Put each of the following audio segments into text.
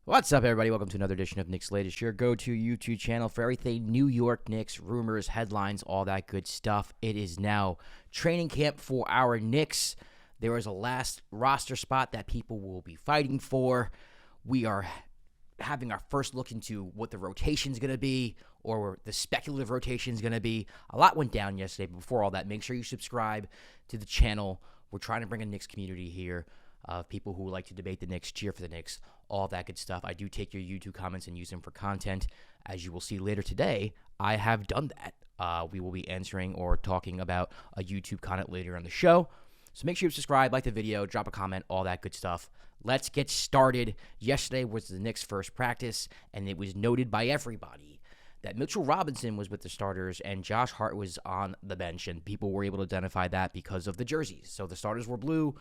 What's up, everybody? Welcome to another edition of Knicks Latest, your go-to YouTube channel for everything New York Knicks, rumors, headlines, all that good stuff. It is now training camp for our Knicks. There is a last roster spot that people will be fighting for. We are having our first look into what the rotation is going to be, or the speculative rotation is going to be. A lot went down yesterday, but before all that, make sure you subscribe to the channel. We're trying to bring a Knicks community here of people who like to debate the Knicks, cheer for the Knicks, all that good stuff. I do take your YouTube comments and use them for content. As you will see later today, I have done that. We will be answering or talking about a YouTube comment later on the show. So make sure you subscribe, like the video, drop a comment, all that good stuff. Let's get started. Yesterday was the Knicks' first practice, and it was noted by everybody that Mitchell Robinson was with the starters and Josh Hart was on the bench, and people were able to identify that because of the jerseys. So the starters were blue,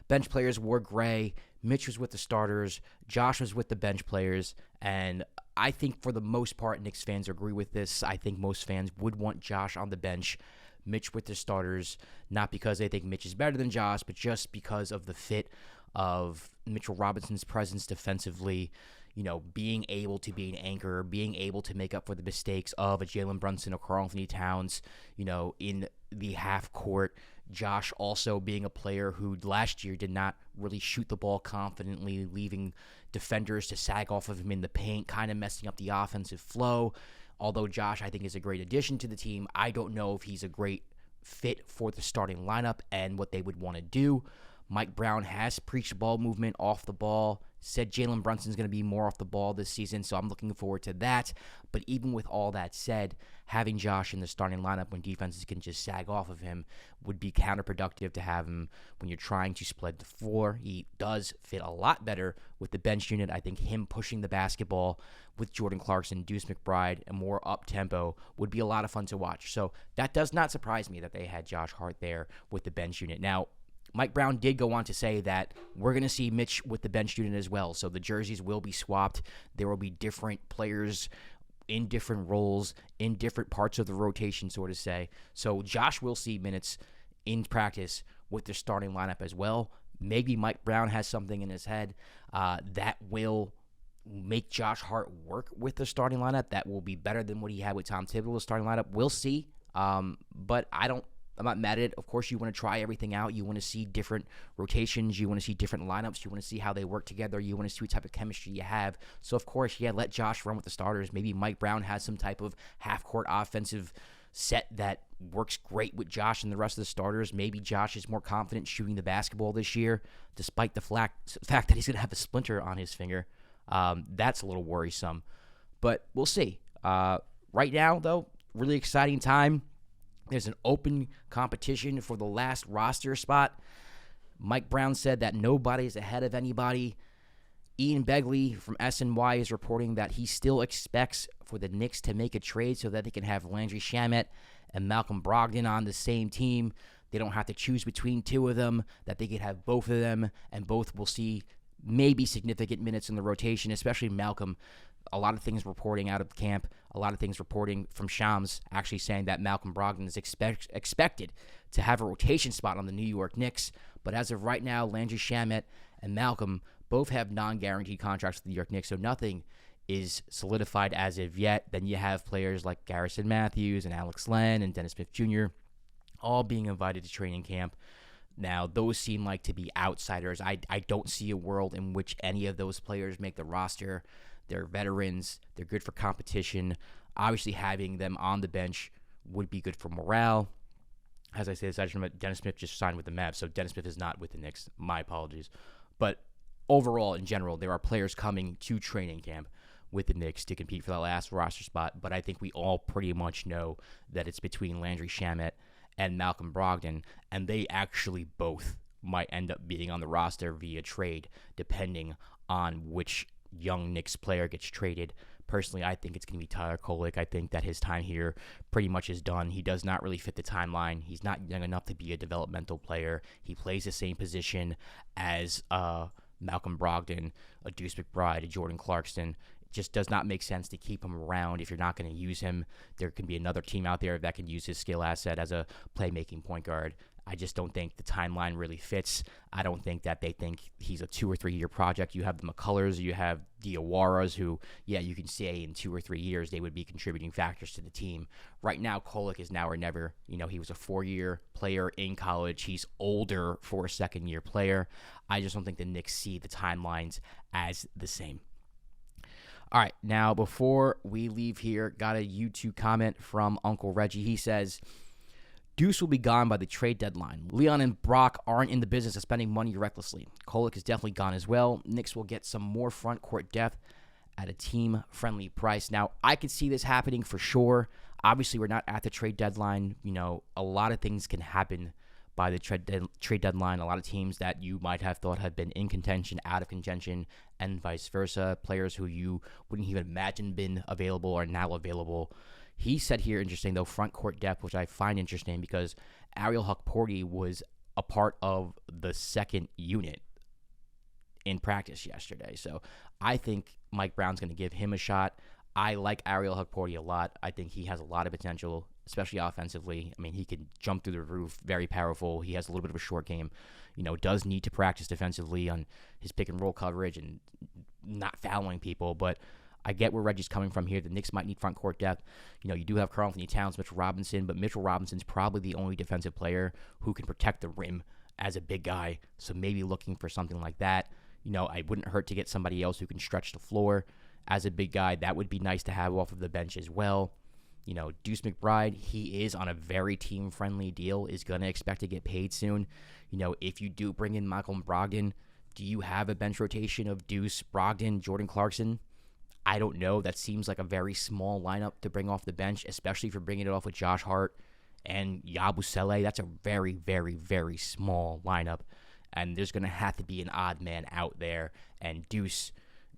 bench players wore gray. Mitch was with the starters, Josh was with the bench players, and I think for the most part, Knicks fans agree with this. I think most fans would want Josh on the bench, Mitch with the starters, not because they think Mitch is better than Josh, but just because of the fit of Mitchell Robinson's presence defensively, you know, being able to be an anchor, being able to make up for the mistakes of a Jalen Brunson or Karl-Anthony Towns, you know, in the half court. Josh also being a player who last year did not really shoot the ball confidently, leaving defenders to sag off of him in the paint, kind of messing up the offensive flow. Although Josh, I think, is a great addition to the team, I don't know if he's a great fit for the starting lineup and what they would want to do. Mike Brown has preached ball movement off the ball, said Jalen Brunson's going to be more off the ball this season, so I'm looking forward to that. But even with all that said, having Josh in the starting lineup when defenses can just sag off of him would be counterproductive to have him when you're trying to spread the floor. He does fit a lot better with the bench unit. I think him pushing the basketball with Jordan Clarkson, Deuce McBride, and more up-tempo would be a lot of fun to watch. So that does not surprise me that they had Josh Hart there with the bench unit. Now, Mike Brown did go on to say that we're going to see Mitch with the bench unit as well. So the jerseys will be swapped. There will be different players in different roles, in different parts of the rotation, so to say. So Josh will see minutes in practice with the starting lineup as well. Maybe Mike Brown has something in his head that will make Josh Hart work with the starting lineup. That will be better than what he had with Tom Thibodeau's starting lineup. We'll see. But I'm not mad at it. Of course, you want to try everything out. You want to see different rotations. You want to see different lineups. You want to see how they work together. You want to see what type of chemistry you have. So, of course, yeah, let Josh run with the starters. Maybe Mike Brown has some type of half-court offensive set that works great with Josh and the rest of the starters. Maybe Josh is more confident shooting the basketball this year, despite the fact that he's going to have a splinter on his finger. That's a little worrisome. But we'll see. Right now, though, really exciting time. There's an open competition for the last roster spot. Mike Brown said that nobody's ahead of anybody. Ian Begley from SNY is reporting that he still expects for the Knicks to make a trade so that they can have Landry Shamet and Malcolm Brogdon on the same team. They don't have to choose between two of them, that they could have both of them, and both will see maybe significant minutes in the rotation, especially Malcolm. A lot of things reporting out of camp, a lot of things reporting from Shams actually saying that Malcolm Brogdon is expected to have a rotation spot on the New York Knicks. But as of right now, Landry Shamet and Malcolm both have non-guaranteed contracts with the New York Knicks, so nothing is solidified as of yet. Then you have players like Garrison Matthews and Alex Len and Dennis Smith Jr. all being invited to training camp. Now, those seem like to be outsiders. I don't see a world in which any of those players make the roster. They're veterans. They're good for competition. Obviously, having them on the bench would be good for morale. As I said, aside from it, Dennis Smith just signed with the Mavs, so Dennis Smith is not with the Knicks. My apologies. But overall, in general, there are players coming to training camp with the Knicks to compete for that last roster spot. But I think we all pretty much know that it's between Landry Shamet and Malcolm Brogdon, and they actually both might end up being on the roster via trade, depending on which young Knicks player gets traded. Personally, I think it's going to be Tyler Kolek. I think that his time here pretty much is done. He does not really fit the timeline. He's not young enough to be a developmental player. He plays the same position as Malcolm Brogdon, a Deuce McBride, a Jordan Clarkson. It just does not make sense to keep him around if you're not going to use him. There can be another team out there that can use his skill asset as a playmaking point guard. I just don't think the timeline really fits. I don't think that they think he's a 2 or 3 year project. You have the McCullers, you have the Awaras, who, yeah, you can say in 2 or 3 years they would be contributing factors to the team. Right now, Kolek is now or never. He was a 4-year player in college. He's older for a second-year player. I just don't think the Knicks see the timelines as the same. All right, now before we leave here, got a YouTube comment from Uncle Reggie. He says, Deuce will be gone by the trade deadline. Leon and Brock aren't in the business of spending money recklessly. Kolek is definitely gone as well. Knicks will get some more front court depth at a team-friendly price. Now, I could see this happening for sure. Obviously, we're not at the trade deadline. A lot of things can happen by the trade deadline. A lot of teams that you might have thought had been in contention, out of contention, and vice versa. Players who you wouldn't even imagine been available are now available. He said here, interesting though, front court depth, which I find interesting because Ariel Hukporti was a part of the second unit in practice yesterday. So I think Mike Brown's going to give him a shot. I like Ariel Hukporti a lot. I think he has a lot of potential, especially offensively. I mean, he can jump through the roof, very powerful. He has a little bit of a short game. Does need to practice defensively on his pick and roll coverage and not fouling people. But I get where Reggie's coming from here. The Knicks might need front court depth. You do have Karl-Anthony Towns, Mitchell Robinson, but Mitchell Robinson's probably the only defensive player who can protect the rim as a big guy. So maybe looking for something like that. I wouldn't hurt to get somebody else who can stretch the floor as a big guy. That would be nice to have off of the bench as well. Deuce McBride, he is on a very team-friendly deal, is going to expect to get paid soon. If you do bring in Malcolm Brogdon, do you have a bench rotation of Deuce, Brogdon, Jordan Clarkson? I don't know. That seems like a very small lineup to bring off the bench, especially if you're bringing it off with Josh Hart and Yabusele. That's a very, very, very small lineup, and there's going to have to be an odd man out there. And Deuce,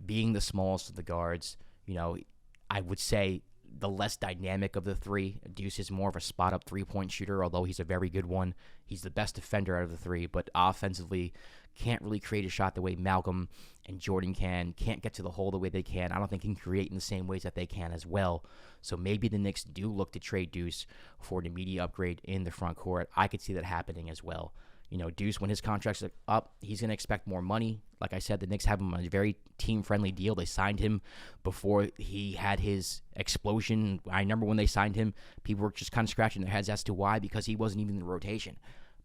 being the smallest of the guards, I would say the less dynamic of the three. Deuce is more of a spot-up three-point shooter, although he's a very good one. He's the best defender out of the three, but offensively can't really create a shot the way Malcolm and Jordan can. Can't get to the hole the way they can. I don't think he can create in the same ways that they can as well. So maybe the Knicks do look to trade Deuce for an immediate upgrade in the front court. I could see that happening as well. Deuce, when his contract's up, he's going to expect more money. Like I said, the Knicks have him on a very team-friendly deal. They signed him before he had his explosion. I remember when they signed him, people were just kind of scratching their heads as to why, because he wasn't even in the rotation.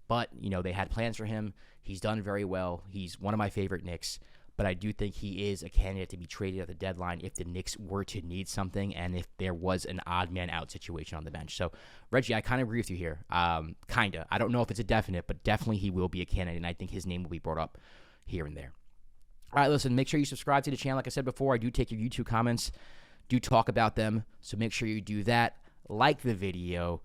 But, they had plans for him. He's done very well. He's one of my favorite Knicks. But I do think he is a candidate to be traded at the deadline if the Knicks were to need something and if there was an odd man out situation on the bench. So, Reggie, I kind of agree with you here. Kind of. I don't know if it's a definite, but definitely he will be a candidate, and I think his name will be brought up here and there. All right, listen, make sure you subscribe to the channel. Like I said before, I do take your YouTube comments, do talk about them, so make sure you do that. Like the video.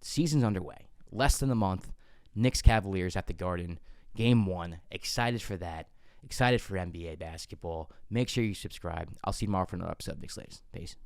Season's underway. Less than a month. Knicks Cavaliers at the Garden. Game 1. Excited for that. Excited for NBA basketball. Make sure you subscribe. I'll see you tomorrow for another episode of Knicks Latest. Peace.